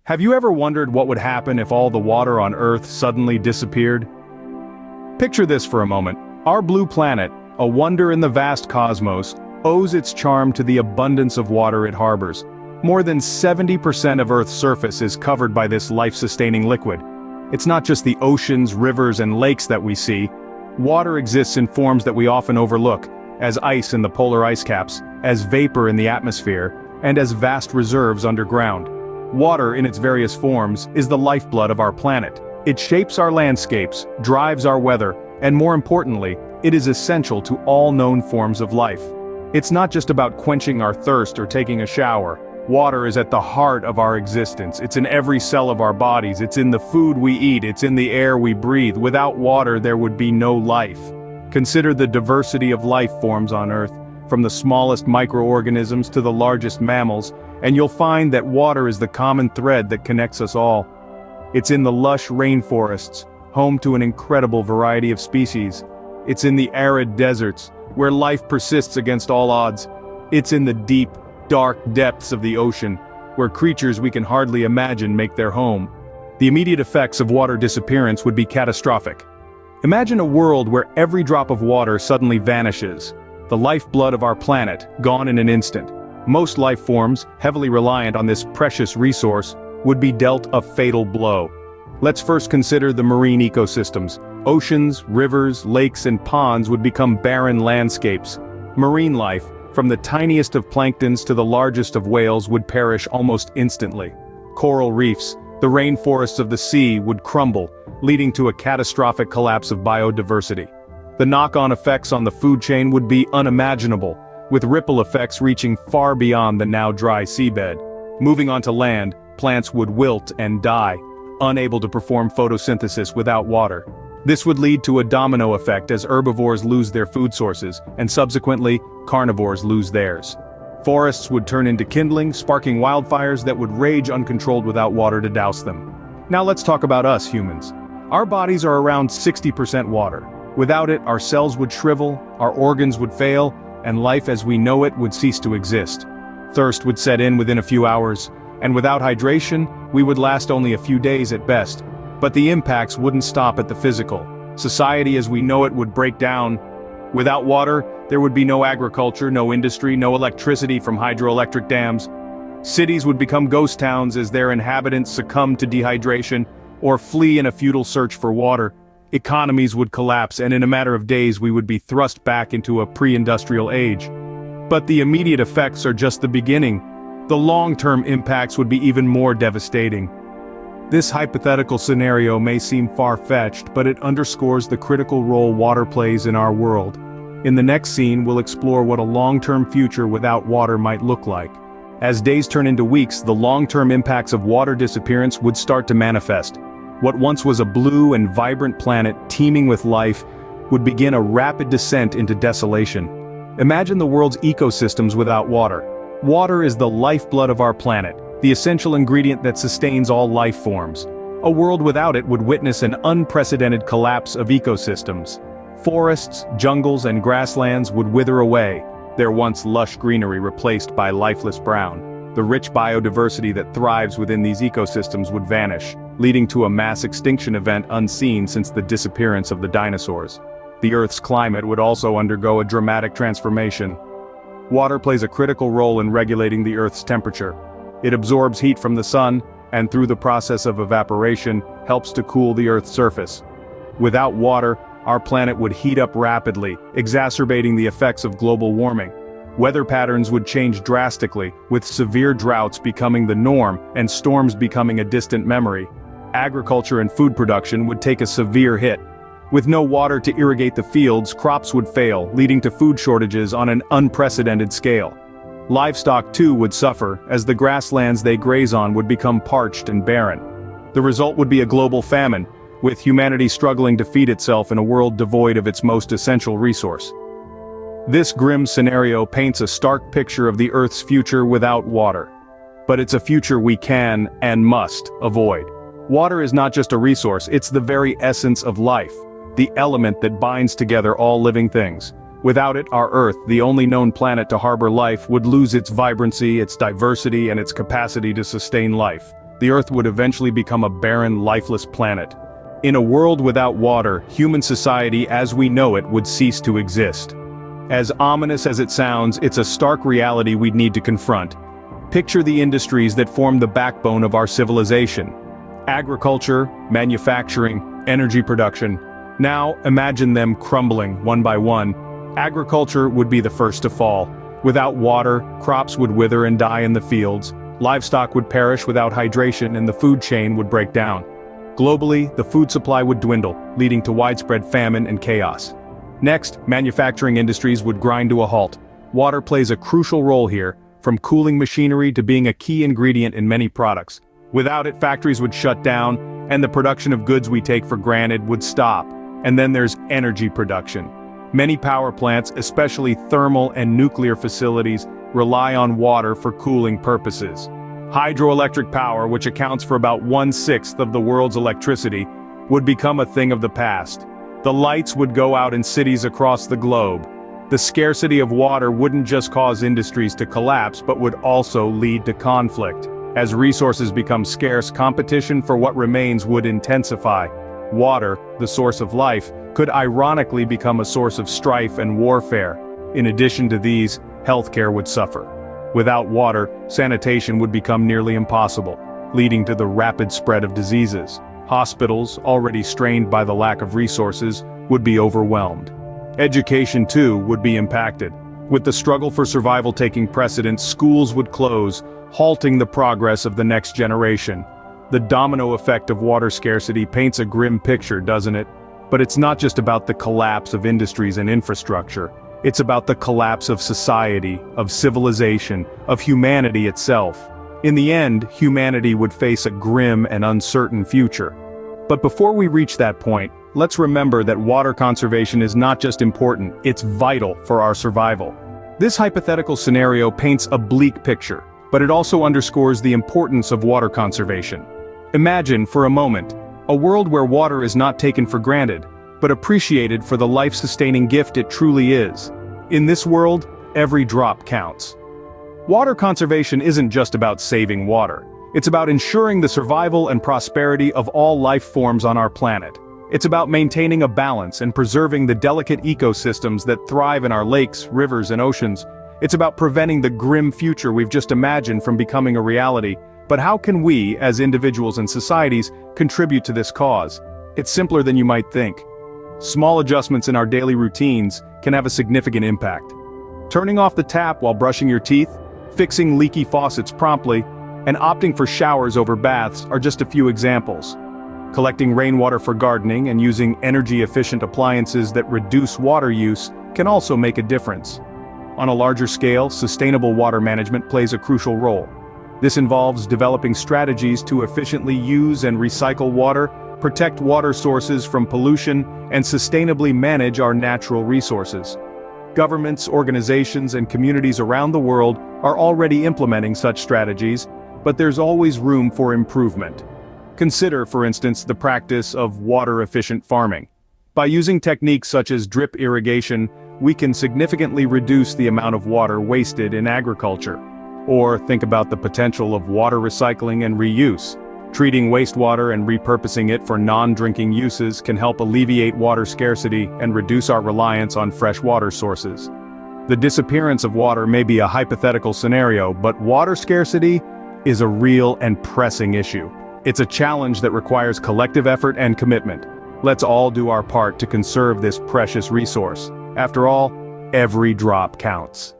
Have you ever wondered what would happen if all the water on Earth suddenly disappeared? Picture this for a moment. Our blue planet, a wonder in the vast cosmos, owes its charm to the abundance of water it harbors. More than 70% of Earth's surface is covered by this life-sustaining liquid. It's not just the oceans, rivers, and lakes that we see. Water exists in forms that we often overlook, as ice in the polar ice caps, as vapor in the atmosphere, and as vast reserves underground. Water in its various forms is the lifeblood of our planet. It shapes our landscapes, drives our weather, and more importantly, it is essential to all known forms of life. It's not just about quenching our thirst or taking a shower. Water is at the heart of our existence. It's in every cell of our bodies. It's in the food we eat. It's in the air we breathe. Without water, there would be no life. Consider the diversity of life forms on Earth, from the smallest microorganisms to the largest mammals, and you'll find that water is the common thread that connects us all. It's in the lush rainforests, home to an incredible variety of species. It's in the arid deserts, where life persists against all odds. It's in the deep, dark depths of the ocean, where creatures we can hardly imagine make their home. The immediate effects of water disappearance would be catastrophic. Imagine a world where every drop of water suddenly vanishes. The lifeblood of our planet, gone in an instant. Most life forms, heavily reliant on this precious resource, would be dealt a fatal blow. Let's first consider the marine ecosystems. Oceans, rivers, lakes, and ponds would become barren landscapes. Marine life, from the tiniest of planktons to the largest of whales, would perish almost instantly. Coral reefs, the rainforests of the sea, would crumble, leading to a catastrophic collapse of biodiversity. The knock-on effects on the food chain would be unimaginable, with ripple effects reaching far beyond the now dry seabed. Moving onto land, plants would wilt and die, unable to perform photosynthesis without water. This would lead to a domino effect as herbivores lose their food sources, and subsequently, carnivores lose theirs. Forests would turn into kindling, sparking wildfires that would rage uncontrolled without water to douse them. Now let's talk about us humans. Our bodies are around 60% water. Without it, our cells would shrivel, our organs would fail, and life as we know it would cease to exist. Thirst would set in within a few hours, and without hydration, we would last only a few days at best. But the impacts wouldn't stop at the physical. Society as we know it would break down. Without water, there would be no agriculture, no industry, no electricity from hydroelectric dams. Cities would become ghost towns as their inhabitants succumb to dehydration or flee in a futile search for water. Economies would collapse, and in a matter of days we would be thrust back into a pre-industrial age. But the immediate effects are just the beginning. The long-term impacts would be even more devastating. This hypothetical scenario may seem far-fetched, but it underscores the critical role water plays in our world. In the next scene, we'll explore what a long-term future without water might look like. As days turn into weeks, the long-term impacts of water disappearance would start to manifest. What once was a blue and vibrant planet teeming with life would begin a rapid descent into desolation. Imagine the world's ecosystems without water. Water is the lifeblood of our planet, the essential ingredient that sustains all life forms. A world without it would witness an unprecedented collapse of ecosystems. Forests, jungles, and grasslands would wither away, their once lush greenery replaced by lifeless brown. The rich biodiversity that thrives within these ecosystems would vanish, leading to a mass extinction event unseen since the disappearance of the dinosaurs. The Earth's climate would also undergo a dramatic transformation. Water plays a critical role in regulating the Earth's temperature. It absorbs heat from the sun, and through the process of evaporation, helps to cool the Earth's surface. Without water, our planet would heat up rapidly, exacerbating the effects of global warming. Weather patterns would change drastically, with severe droughts becoming the norm and storms becoming a distant memory. Agriculture and food production would take a severe hit. With no water to irrigate the fields, crops would fail, leading to food shortages on an unprecedented scale. Livestock too would suffer, as the grasslands they graze on would become parched and barren. The result would be a global famine, with humanity struggling to feed itself in a world devoid of its most essential resource. This grim scenario paints a stark picture of the Earth's future without water. But it's a future we can, and must, avoid. Water is not just a resource, it's the very essence of life, the element that binds together all living things. Without it, our Earth, the only known planet to harbor life, would lose its vibrancy, its diversity, and its capacity to sustain life. the Earth would eventually become a barren, lifeless planet. In a world without water, human society as we know it would cease to exist. As ominous as it sounds, it's a stark reality we'd need to confront. Picture the industries that form the backbone of our civilization. Agriculture, manufacturing, energy production. Now, imagine them crumbling one by one. Agriculture would be the first to fall. Without water, crops would wither and die in the fields. Livestock would perish without hydration and the food chain would break down. Globally, the food supply would dwindle, leading to widespread famine and chaos. Next, manufacturing industries would grind to a halt. Water plays a crucial role here, from cooling machinery to being a key ingredient in many products. Without it, factories would shut down, and the production of goods we take for granted would stop. And then there's energy production. Many power plants, especially thermal and nuclear facilities, rely on water for cooling purposes. Hydroelectric power, which accounts for about 1/6 of the world's electricity, would become a thing of the past. The lights would go out in cities across the globe. The scarcity of water wouldn't just cause industries to collapse but would also lead to conflict. As resources become scarce, competition for what remains would intensify. Water, the source of life, could ironically become a source of strife and warfare. In addition to these, healthcare would suffer. Without water, sanitation would become nearly impossible, leading to the rapid spread of diseases. Hospitals, already strained by the lack of resources, would be overwhelmed. Education, too, would be impacted. With the struggle for survival taking precedence, schools would close, halting the progress of the next generation. The domino effect of water scarcity paints a grim picture, doesn't it? But it's not just about the collapse of industries and infrastructure. It's about the collapse of society, of civilization, of humanity itself. In the end, humanity would face a grim and uncertain future. But before we reach that point, let's remember that water conservation is not just important, it's vital for our survival. This hypothetical scenario paints a bleak picture, but it also underscores the importance of water conservation. Imagine, for a moment, a world where water is not taken for granted, but appreciated for the life-sustaining gift it truly is. In this world, every drop counts. Water conservation isn't just about saving water. It's about ensuring the survival and prosperity of all life forms on our planet. It's about maintaining a balance and preserving the delicate ecosystems that thrive in our lakes, rivers, and oceans. It's about preventing the grim future we've just imagined from becoming a reality. But how can we, as individuals and societies, contribute to this cause? It's simpler than you might think. Small adjustments in our daily routines can have a significant impact. Turning off the tap while brushing your teeth, fixing leaky faucets promptly, and opting for showers over baths are just a few examples. Collecting rainwater for gardening and using energy-efficient appliances that reduce water use can also make a difference. On a larger scale, sustainable water management plays a crucial role. This involves developing strategies to efficiently use and recycle water, protect water sources from pollution, and sustainably manage our natural resources. Governments, organizations, and communities around the world are already implementing such strategies, but there's always room for improvement. Consider, for instance, the practice of water-efficient farming. By using techniques such as drip irrigation, we can significantly reduce the amount of water wasted in agriculture. Or think about the potential of water recycling and reuse. Treating wastewater and repurposing it for non-drinking uses can help alleviate water scarcity and reduce our reliance on fresh water sources. The disappearance of water may be a hypothetical scenario, but water scarcity is a real and pressing issue. It's a challenge that requires collective effort and commitment. Let's all do our part to conserve this precious resource. After all, every drop counts.